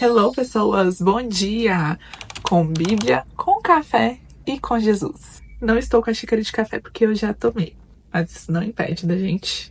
Hello, pessoas! Bom dia! Com Bíblia, com café e com Jesus. Não estou com a xícara de café porque eu já tomei, mas isso não impede da gente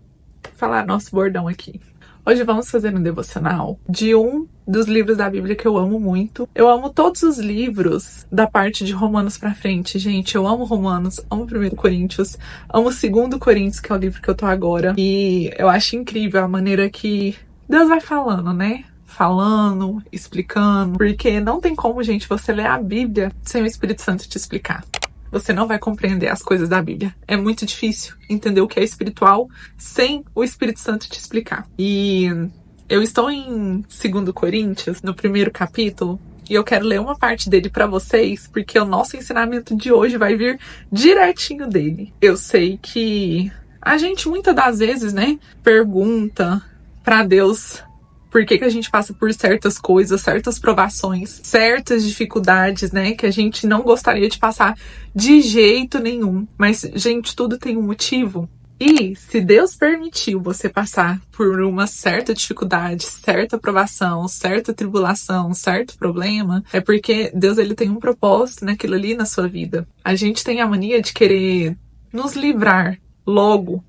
falar nosso bordão aqui. Hoje vamos fazer um devocional de um dos livros da Bíblia que eu amo muito. Eu amo todos os livros da parte de Romanos pra frente, gente. Eu amo Romanos, amo 1 Coríntios, amo 2 Coríntios, que é o livro que eu tô agora. E eu acho incrível a maneira que Deus vai falando, né? Falando, explicando, porque não tem como, gente, você ler a Bíblia sem o Espírito Santo te explicar. Você não vai compreender as coisas da Bíblia. É muito difícil entender o que é espiritual sem o Espírito Santo te explicar. E eu estou em 2 Coríntios, no 1º capítulo, e eu quero ler uma parte dele para vocês, porque o nosso ensinamento de hoje vai vir direitinho dele. Eu sei que a gente muitas das vezes, né, pergunta para Deus por que a gente passa por certas coisas, certas provações, certas dificuldades, né? Que a gente não gostaria de passar de jeito nenhum. Mas, gente, tudo tem um motivo. E se Deus permitiu você passar por uma certa dificuldade, certa provação, certa tribulação, certo problema, é porque Deus ele tem um propósito naquilo ali na sua vida. A gente tem a mania de querer nos livrar logo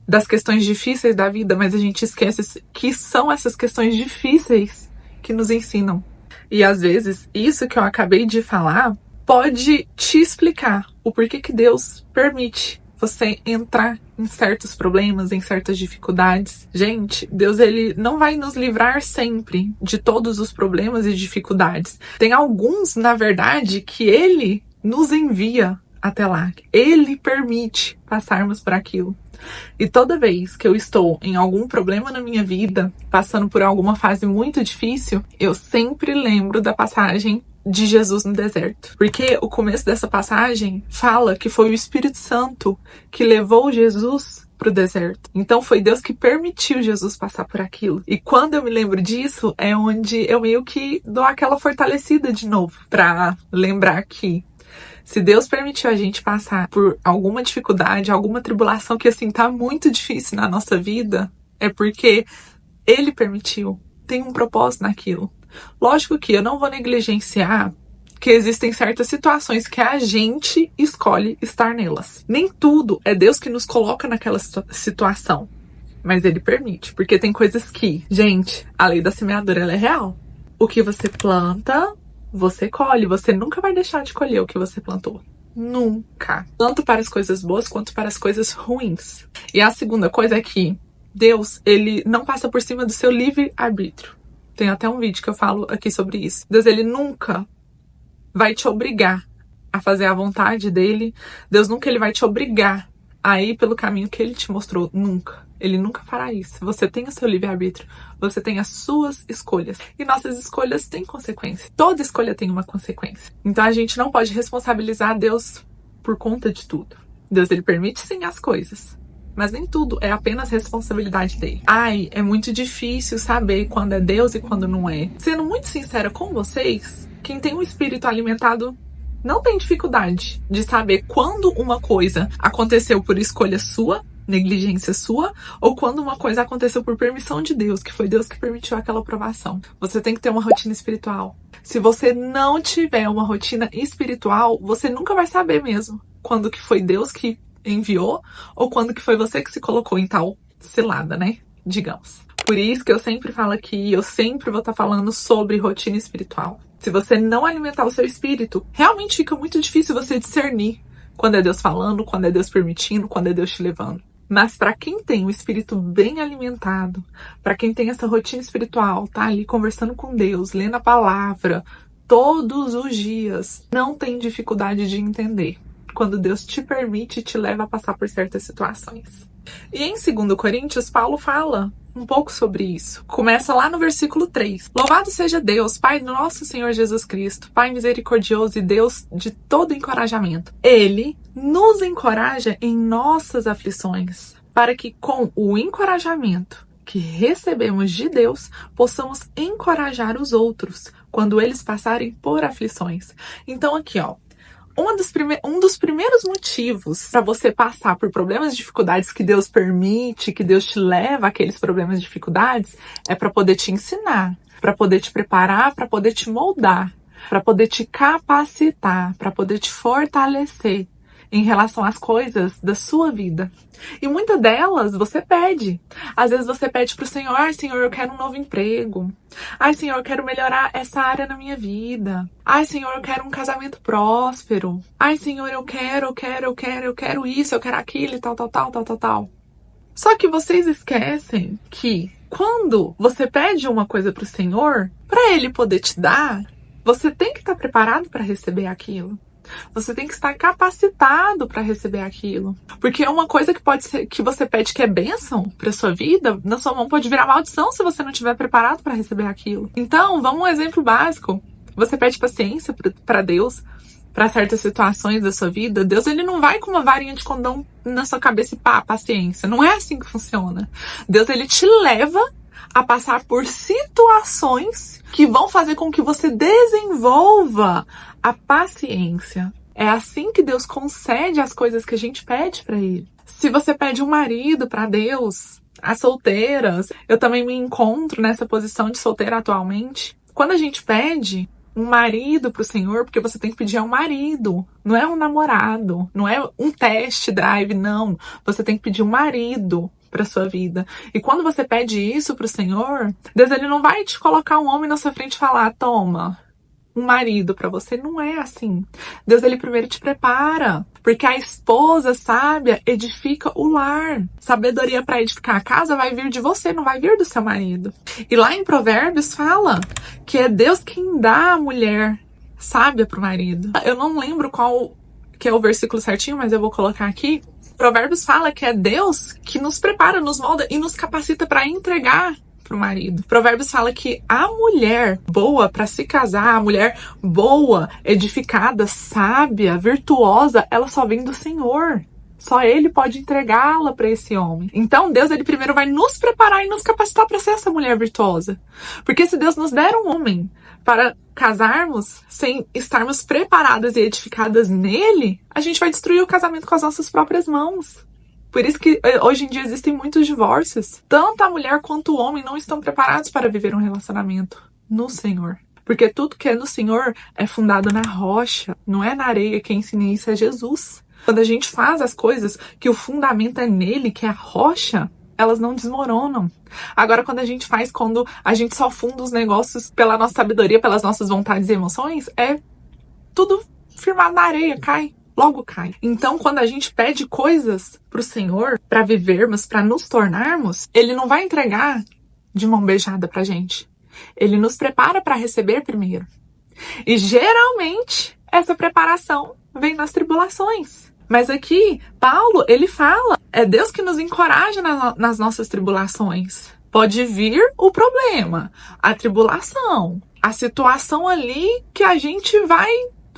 das questões difíceis da vida, mas a gente esquece que são essas questões difíceis que nos ensinam. E às vezes, isso que eu acabei de falar pode te explicar o porquê que Deus permite você entrar em certos problemas, em certas dificuldades. Gente, Deus ele não vai nos livrar sempre de todos os problemas e dificuldades. Tem alguns, na verdade, que Ele nos envia até lá. Ele permite passarmos por aquilo. E toda vez que eu estou em algum problema na minha vida, passando por alguma fase muito difícil, eu sempre lembro da passagem de Jesus no deserto. Porque o começo dessa passagem fala que foi o Espírito Santo que levou Jesus pro deserto. Então foi Deus que permitiu Jesus passar por aquilo. E quando eu me lembro disso, é onde eu meio que dou aquela fortalecida de novo, pra lembrar que se Deus permitiu a gente passar por alguma dificuldade, alguma tribulação que, assim, tá muito difícil na nossa vida, é porque Ele permitiu. Tem um propósito naquilo. Lógico que eu não vou negligenciar que existem certas situações que a gente escolhe estar nelas. Nem tudo é Deus que nos coloca naquela situação, mas Ele permite. Porque tem coisas que, gente, a lei da semeadura, ela é real. O que você planta, você colhe, você nunca vai deixar de colher o que você plantou. Nunca. Tanto para as coisas boas quanto para as coisas ruins. E a segunda coisa é que Deus, ele não passa por cima do seu livre-arbítrio. Tem até um vídeo que eu falo aqui sobre isso. Deus, ele nunca vai te obrigar a fazer a vontade dele. Deus nunca ele vai te obrigar a ir pelo caminho que ele te mostrou. Nunca. Ele nunca fará isso. Você tem o seu livre-arbítrio. Você tem as suas escolhas. E nossas escolhas têm consequência. Toda escolha tem uma consequência. Então a gente não pode responsabilizar Deus por conta de tudo. Deus, ele permite sim as coisas. Mas nem tudo é apenas responsabilidade dele. Ai, é muito difícil saber quando é Deus e quando não é. Sendo muito sincera com vocês, quem tem um espírito alimentado não tem dificuldade de saber quando uma coisa aconteceu por escolha sua, negligência sua, ou quando uma coisa aconteceu por permissão de Deus, que foi Deus que permitiu aquela provação. Você tem que ter uma rotina espiritual. Se você não tiver uma rotina espiritual, você nunca vai saber mesmo quando que foi Deus que enviou, ou quando que foi você que se colocou em tal cilada, né? Digamos. Por isso que eu sempre falo aqui, eu sempre vou estar falando sobre rotina espiritual. Se você não alimentar o seu espírito, realmente fica muito difícil você discernir quando é Deus falando, quando é Deus permitindo, quando é Deus te levando. Mas para quem tem o espírito bem alimentado, para quem tem essa rotina espiritual, tá ali conversando com Deus, lendo a palavra todos os dias, não tem dificuldade de entender quando Deus te permite e te leva a passar por certas situações. E em 2 Coríntios, Paulo fala um pouco sobre isso. Começa lá no versículo 3. Louvado seja Deus, Pai do nosso Senhor Jesus Cristo, Pai misericordioso e Deus de todo encorajamento. Ele nos encoraja em nossas aflições, para que com o encorajamento que recebemos de Deus, possamos encorajar os outros quando eles passarem por aflições. Então aqui, ó, um dos primeiros motivos para você passar por problemas e dificuldades que Deus permite, que Deus te leva àqueles problemas e dificuldades, é para poder te ensinar, para poder te preparar, para poder te moldar, para poder te capacitar, para poder te fortalecer em relação às coisas da sua vida. E muitas delas você pede. Às vezes você pede pro Senhor: ai, Senhor, eu quero um novo emprego. Ai, Senhor, eu quero melhorar essa área na minha vida. Ai, Senhor, eu quero um casamento próspero. Ai, Senhor, eu quero isso, eu quero aquilo e tal. Só que vocês esquecem que quando você pede uma coisa pro Senhor, para Ele poder te dar, você tem que estar preparado para receber aquilo. Você tem que estar capacitado para receber aquilo. Porque uma coisa que pode ser que você pede que é bênção para sua vida, na sua mão pode virar maldição se você não estiver preparado para receber aquilo. Então, vamos um exemplo básico. Você pede paciência para Deus, para certas situações da sua vida. Deus, ele não vai com uma varinha de condão na sua cabeça e pá, paciência. Não é assim que funciona. Deus, ele te leva a passar por situações que vão fazer com que você desenvolva a paciência. É assim que Deus concede as coisas que a gente pede para Ele. Se você pede um marido para Deus, as solteiras, eu também me encontro nessa posição de solteira atualmente. Quando a gente pede um marido pro Senhor, porque você tem que pedir um marido, não é um namorado, não é um test drive, não. Você tem que pedir um marido para sua vida. E quando você pede isso pro Senhor, Deus, ele não vai te colocar um homem na sua frente e falar: toma, um marido para você. Não é assim. Deus, ele primeiro te prepara, porque a esposa sábia edifica o lar. Sabedoria para edificar a casa vai vir de você, não vai vir do seu marido. E lá em Provérbios fala que é Deus quem dá a mulher sábia pro marido. Eu não lembro qual que é o versículo certinho, mas eu vou colocar aqui. Provérbios fala que é Deus que nos prepara, nos molda e nos capacita para entregar pro marido. Provérbios fala que a mulher boa para se casar, a mulher boa, edificada, sábia, virtuosa, ela só vem do Senhor. Só Ele pode entregá-la para esse homem. Então Deus, ele primeiro vai nos preparar e nos capacitar para ser essa mulher virtuosa. Porque se Deus nos der um homem para casarmos sem estarmos preparadas e edificadas nele, a gente vai destruir o casamento com as nossas próprias mãos. Por isso que hoje em dia existem muitos divórcios. Tanto a mulher quanto o homem não estão preparados para viver um relacionamento no Senhor. Porque tudo que é no Senhor é fundado na rocha, não é na areia. Quem ensina isso é Jesus. Quando a gente faz as coisas que o fundamento é nele, que é a rocha, elas não desmoronam. Agora, quando a gente só funda os negócios pela nossa sabedoria, pelas nossas vontades e emoções, é tudo firmado na areia, cai. Logo cai. Então, quando a gente pede coisas pro Senhor, para vivermos, para nos tornarmos, Ele não vai entregar de mão beijada pra gente. Ele nos prepara para receber primeiro. E geralmente, essa preparação vem nas tribulações. Mas aqui, Paulo, ele fala, é Deus que nos encoraja nas nossas tribulações. Pode vir o problema, a tribulação, a situação ali que a gente vai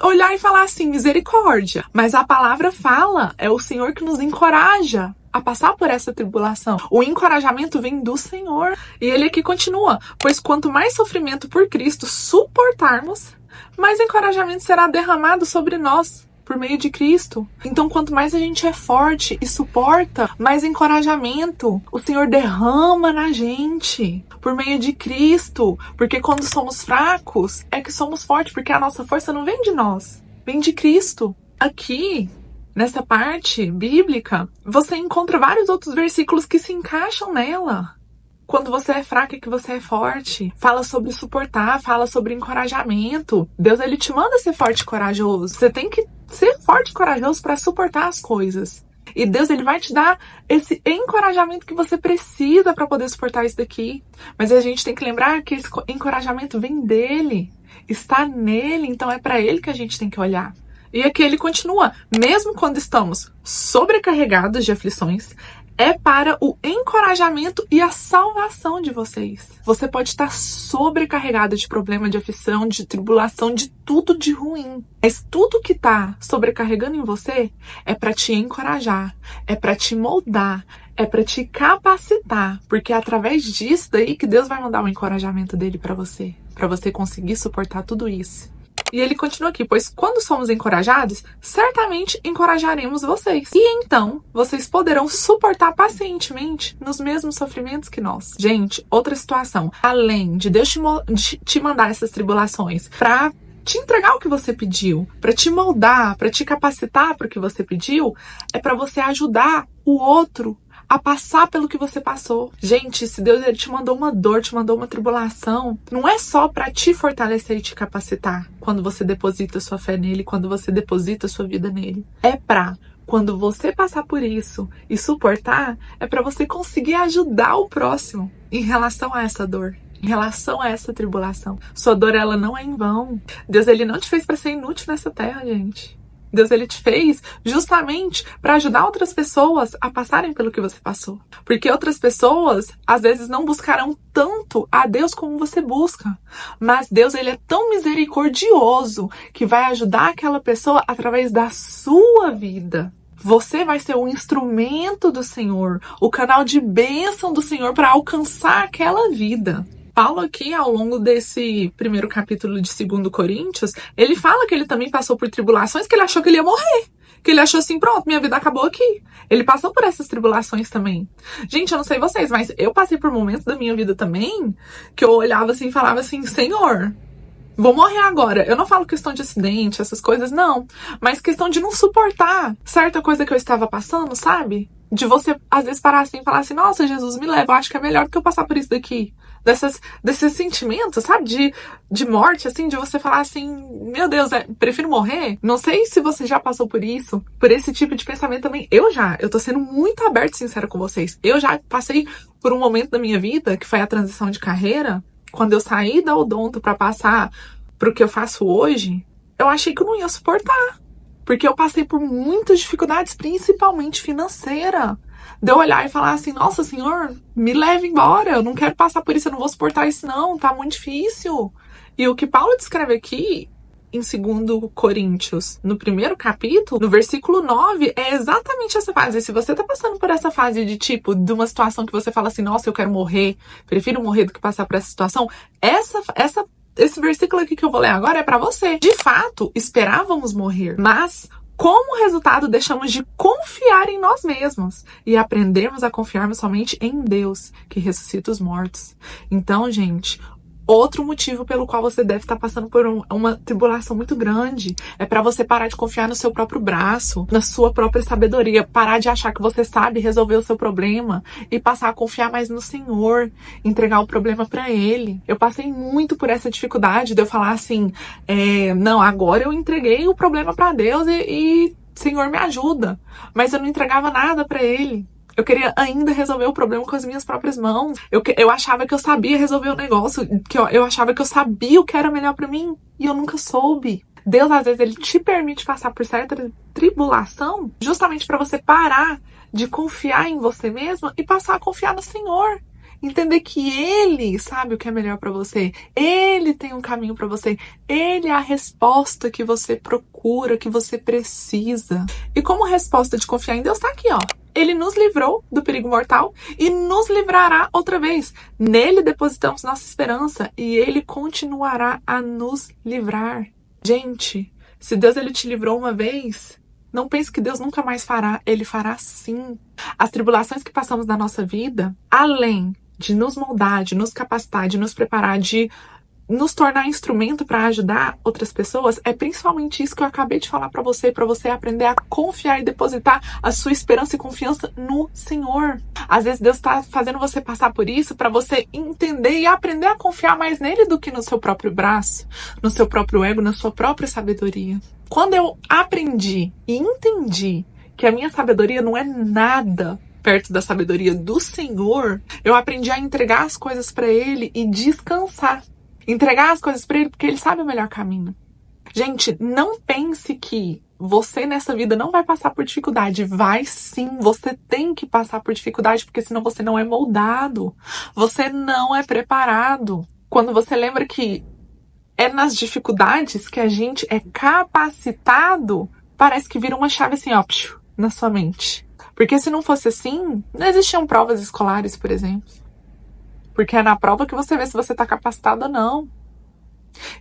olhar e falar assim, misericórdia. Mas a palavra fala, é o Senhor que nos encoraja a passar por essa tribulação. O encorajamento vem do Senhor. E ele aqui continua, pois quanto mais sofrimento por Cristo suportarmos, mais encorajamento será derramado sobre nós por meio de Cristo. Então, quanto mais a gente é forte e suporta, mais encorajamento o Senhor derrama na gente por meio de Cristo. Porque quando somos fracos, é que somos fortes, porque a nossa força não vem de nós, vem de Cristo. Aqui, nessa parte bíblica, você encontra vários outros versículos que se encaixam nela. Quando você é fraco é que você é forte. Fala sobre suportar, fala sobre encorajamento. Deus, ele te manda ser forte e corajoso. Você tem que ser forte e corajoso para suportar as coisas. E Deus, ele vai te dar esse encorajamento que você precisa para poder suportar isso daqui. Mas a gente tem que lembrar que esse encorajamento vem dele. Está nele, então é para ele que a gente tem que olhar. E aqui ele continua. Mesmo quando estamos sobrecarregados de aflições, é para o encorajamento e a salvação de vocês. Você pode estar sobrecarregado de problema, de aflição, de tribulação, de tudo de ruim. Mas tudo que está sobrecarregando em você é para te encorajar, é para te moldar, é para te capacitar. Porque é através disso daí que Deus vai mandar o encorajamento dele para você conseguir suportar tudo isso. E ele continua aqui, pois quando somos encorajados, certamente encorajaremos vocês. E então, vocês poderão suportar pacientemente nos mesmos sofrimentos que nós. Gente, outra situação. Além de Deus te mandar essas tribulações pra te entregar o que você pediu, pra te moldar, pra te capacitar para o que você pediu, é pra você ajudar o outro a passar pelo que você passou. Gente, se Deus ele te mandou uma dor, te mandou uma tribulação, não é só pra te fortalecer e te capacitar quando você deposita sua fé nele, quando você deposita sua vida nele. É pra quando você passar por isso e suportar, é pra você conseguir ajudar o próximo em relação a essa dor, em relação a essa tribulação. Sua dor, ela não é em vão. Deus, ele não te fez pra ser inútil nessa terra, gente. Deus, ele te fez justamente para ajudar outras pessoas a passarem pelo que você passou. Porque outras pessoas, às vezes, não buscarão tanto a Deus como você busca. Mas Deus, ele é tão misericordioso que vai ajudar aquela pessoa através da sua vida. Você vai ser o instrumento do Senhor, o canal de bênção do Senhor para alcançar aquela vida. Paulo aqui, ao longo desse primeiro capítulo de 2 Coríntios, ele fala que ele também passou por tribulações, que ele achou que ele ia morrer. Que ele achou assim, pronto, minha vida acabou aqui. Ele passou por essas tribulações também. Gente, eu não sei vocês, mas eu passei por momentos da minha vida também, que eu olhava assim e falava assim, Senhor, vou morrer agora. Eu não falo questão de acidente, essas coisas, não. Mas questão de não suportar certa coisa que eu estava passando, sabe? De você, às vezes, parar assim e falar assim, nossa, Jesus, me leva, eu acho que é melhor do que eu passar por isso daqui. Desses sentimentos, sabe? De morte, assim, de você falar assim, meu Deus, prefiro morrer. Não sei se você já passou por isso, por esse tipo de pensamento também. Eu tô sendo muito aberta e sincera com vocês. Eu já passei por um momento da minha vida, que foi a transição de carreira, quando eu saí da odonto pra passar pro que eu faço hoje, eu achei que eu não ia suportar. Porque eu passei por muitas dificuldades, principalmente financeira. De eu olhar e falar assim, nossa, Senhor, me leve embora, eu não quero passar por isso, eu não vou suportar isso não, tá muito difícil. E o que Paulo descreve aqui, em 2 Coríntios, no primeiro capítulo, no versículo 9, é exatamente essa fase. Se você tá passando por essa fase de tipo, de uma situação que você fala assim, nossa, eu quero morrer, prefiro morrer do que passar por essa situação, esse versículo aqui que eu vou ler agora é pra você. De fato, esperávamos morrer, mas como resultado deixamos de confiar em nós mesmos e aprendemos a confiarmos somente em Deus, que ressuscita os mortos. Então, gente, outro motivo pelo qual você deve estar passando por uma tribulação muito grande é para você parar de confiar no seu próprio braço, na sua própria sabedoria, parar de achar que você sabe resolver o seu problema e passar a confiar mais no Senhor, entregar o problema para Ele. Eu passei muito por essa dificuldade de eu falar assim, não, agora eu entreguei o problema para Deus e Senhor me ajuda, mas eu não entregava nada para Ele. Eu queria ainda resolver o problema com as minhas próprias mãos. Eu achava que eu sabia resolver o negócio, que eu achava que eu sabia o que era melhor pra mim, e eu nunca soube. Deus, às vezes, ele te permite passar por certa tribulação justamente para você parar de confiar em você mesma e passar a confiar no Senhor. Entender que Ele sabe o que é melhor pra você. Ele tem um caminho pra você. Ele é a resposta que você procura, que você precisa. E como resposta de confiar em Deus, tá aqui, ó. Ele nos livrou do perigo mortal e nos livrará outra vez. Nele depositamos nossa esperança e Ele continuará a nos livrar. Gente, se Deus ele te livrou uma vez, não pense que Deus nunca mais fará. Ele fará sim. As tribulações que passamos na nossa vida, além de nos moldar, de nos capacitar, de nos preparar, de nos tornar instrumento para ajudar outras pessoas, é principalmente isso que eu acabei de falar para você aprender a confiar e depositar a sua esperança e confiança no Senhor. Às vezes Deus está fazendo você passar por isso para você entender e aprender a confiar mais nele do que no seu próprio braço, no seu próprio ego, na sua própria sabedoria. Quando eu aprendi e entendi que a minha sabedoria não é nada perto da sabedoria do Senhor, eu aprendi a entregar as coisas para Ele e descansar. Entregar as coisas para Ele porque Ele sabe o melhor caminho. Gente, não pense que você nessa vida não vai passar por dificuldade. Vai sim, você tem que passar por dificuldade porque senão você não é moldado. Você não é preparado. Quando você lembra que é nas dificuldades que a gente é capacitado, parece que vira uma chave assim, ó, na sua mente. Porque se não fosse assim, não existiam provas escolares, por exemplo. Porque é na prova que você vê se você tá capacitado ou não.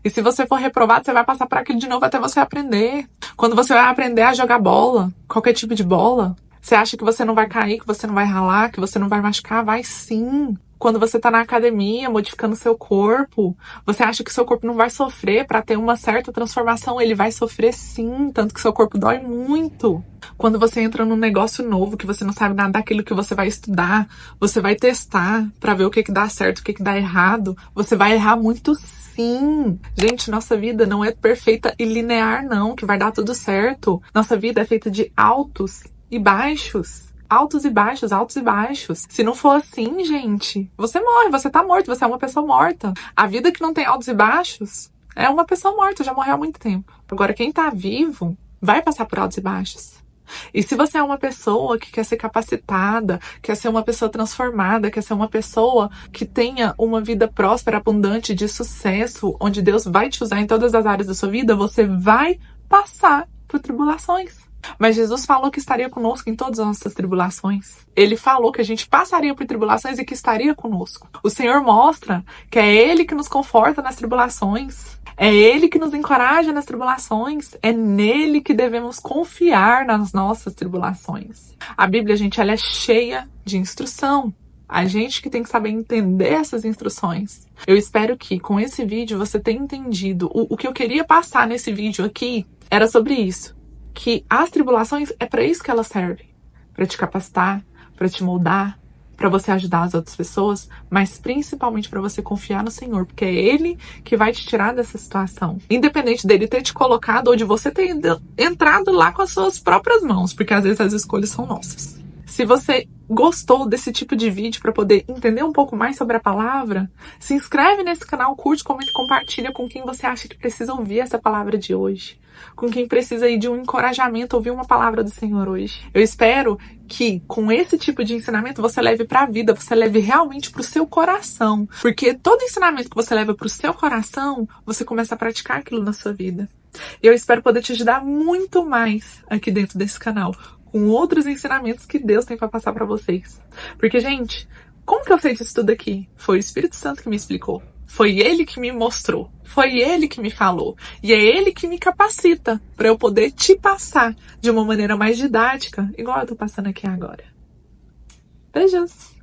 E se você for reprovado, você vai passar por aquilo de novo até você aprender. Quando você vai aprender a jogar bola, qualquer tipo de bola, você acha que você não vai cair, que você não vai ralar, que você não vai machucar? Vai sim. Quando você tá na academia, modificando seu corpo, você acha que seu corpo não vai sofrer para ter uma certa transformação? Ele vai sofrer sim, tanto que seu corpo dói muito. Quando você entra num negócio novo, que você não sabe nada daquilo que você vai estudar, você vai testar para ver o que dá certo, o que dá errado, você vai errar muito sim. Gente, nossa vida não é perfeita e linear não, que vai dar tudo certo. Nossa vida é feita de altos e baixos. Altos e baixos, altos e baixos. Se não for assim, gente, você morre, você tá morto, você é uma pessoa morta. A vida que não tem altos e baixos é uma pessoa morta, já morreu há muito tempo. Agora, quem tá vivo vai passar por altos e baixos. E se você é uma pessoa que quer ser capacitada, quer ser uma pessoa transformada, quer ser uma pessoa que tenha uma vida próspera, abundante, de sucesso, onde Deus vai te usar em todas as áreas da sua vida, você vai passar por tribulações. Mas Jesus falou que estaria conosco em todas as nossas tribulações. Ele falou que a gente passaria por tribulações e que estaria conosco. O Senhor mostra que é Ele que nos conforta nas tribulações. É Ele que nos encoraja nas tribulações. É nele que devemos confiar nas nossas tribulações. A Bíblia, gente, ela é cheia de instrução. A gente que tem que saber entender essas instruções. Eu espero que com esse vídeo você tenha entendido. O que eu queria passar nesse vídeo aqui era sobre isso. Que as tribulações é para isso que elas servem. Para te capacitar, para te moldar, para você ajudar as outras pessoas, mas principalmente para você confiar no Senhor, porque é Ele que vai te tirar dessa situação. Independente dele ter te colocado ou de você ter entrado lá com as suas próprias mãos, porque às vezes as escolhas são nossas. Se você gostou desse tipo de vídeo para poder entender um pouco mais sobre a palavra, se inscreve nesse canal, curte, comenta e compartilha com quem você acha que precisa ouvir essa palavra de hoje. Com quem precisa aí de um encorajamento, ouvir uma palavra do Senhor hoje. Eu espero que com esse tipo de ensinamento você leve para a vida, você leve realmente para o seu coração. Porque todo ensinamento que você leva para o seu coração, você começa a praticar aquilo na sua vida. E eu espero poder te ajudar muito mais aqui dentro desse canal, com outros ensinamentos que Deus tem para passar para vocês. Porque, gente, como que eu sei disso tudo aqui? Foi o Espírito Santo que me explicou. Foi Ele que me mostrou. Foi Ele que me falou. E é Ele que me capacita para eu poder te passar de uma maneira mais didática, igual eu tô passando aqui agora. Beijos!